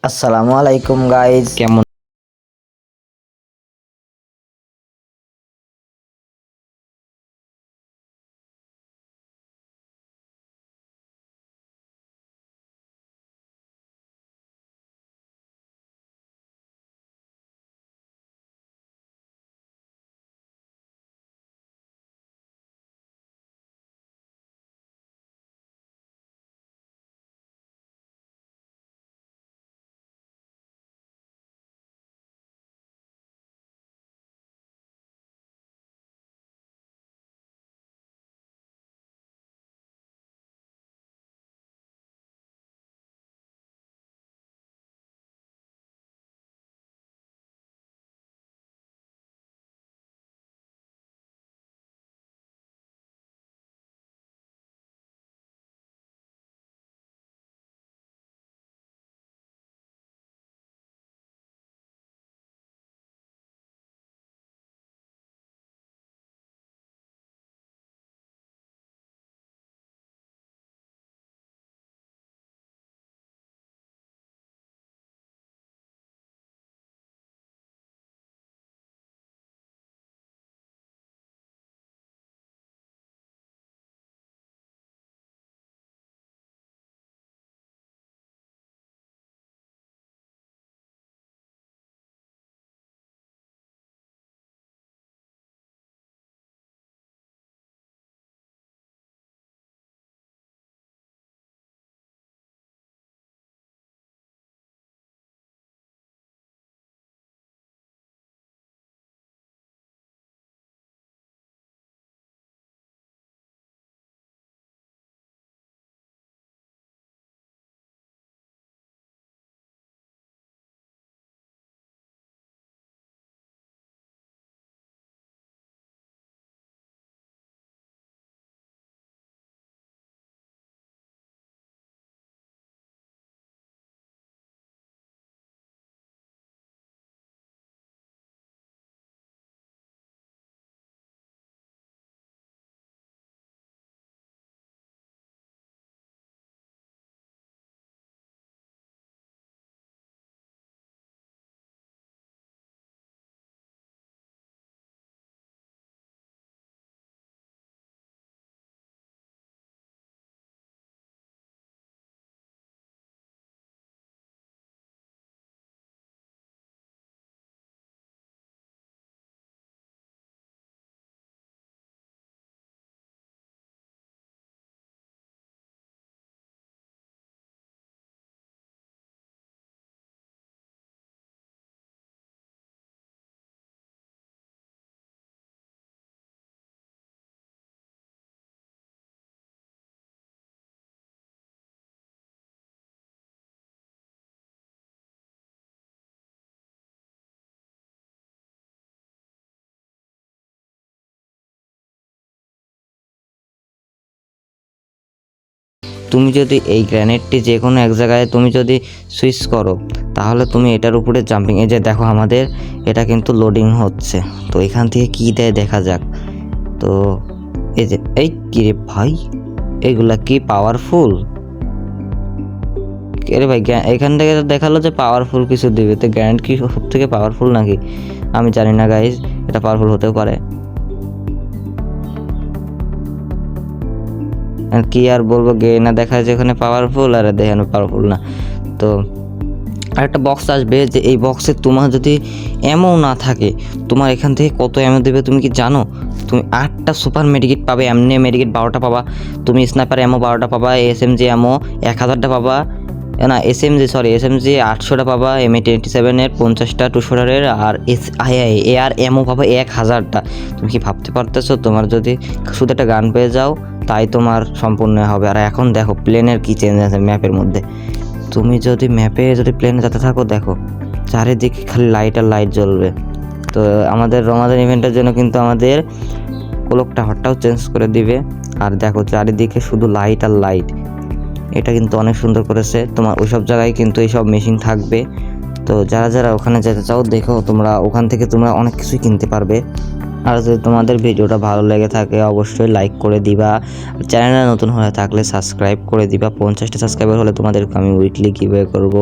আসসালামু আলাইকুম গাইজ, কেমন তুমি যদি এই গ্রেনেডটি যে কোনো এক জায়গায় তুমি যদি সুইচ করো, তাহলে তুমি এটার উপরে জাম্পিং, এই যে দেখো আমাদের এটা কিন্তু লোডিং হচ্ছে। তো এখান থেকে কি দেয় দেখা যাক। তো এই যে এই কি রে ভাই, এইগুলা কি পাওয়ারফুল? আরে ভাই, এখান থেকে তো দেখালো যে পাওয়ারফুল কিছু দিবে, তো গ্রেনেড কি সব থেকে পাওয়ারফুল নাকি? আমি জানি না গাইজ, এটা পাওয়ারফুল হতেও পারে। আর কি আর বলবো, না দেখা যায় এখানে পাওয়ারফুল আর দেখেন পাওয়ারফুল না। তো আরেকটা বক্স আসবে, যে এই বক্সে তোমার যদি অ্যামো না থাকে, তোমার এখান থেকে কত অ্যামো দেবে তুমি কি জানো? তুমি 8টা সুপার মেডিকেট পাবে, এমনি মেডিকেট 12টা পাবা, তুমি স্নাইপার অ্যামো 12টা পাবা, এসএমজি অ্যামো 1000টা পাবা, না এসএমজি 800টা পাবা, MA27 50টা 200 আর এআর অ্যামো পাবা 1000টা। তুমি কি ভাবতে পারতেছো? তোমার যদি শুধু একটা গান পেয়ে যাও তাই তোমার সম্পূর্ণ হবে। আর এখন দেখো প্লেনের কি চেঞ্জ আছে ম্যাপের মধ্যে। তুমি যদি ম্যাপে প্লেনে যেতে থাকো, দেখো চারিদিকে খালি লাইট আর লাইট জ্বলবে। তো আমাদের রমাদান ইভেন্টের জন্য কিন্তু আমাদের ক্লক টাওয়ারটাও চেঞ্জ করে দিবে। আর দেখো চারিদিকে শুধু লাইট আর লাইট, এটা কিন্তু অনেক সুন্দর করেছে। তোমার ওইসব জায়গায় কিন্তু এইসব মেশিন থাকবে। তো যারা যারা ওখানে যেতে চাও, দেখো তোমরা ওখান থেকে তোমরা অনেক কিছুই কিনতে পারবে। আর যদি তোমাদের ভিডিওটা ভালো লেগে থাকে অবশ্যই লাইক করে দিবা। চ্যানেলে নতুন হয়ে থাকলে সাবস্ক্রাইব করে দিবা। 50টা সাবস্ক্রাইবার হলে তোমাদেরকে আমি উইকলি গিভওয়ে করব।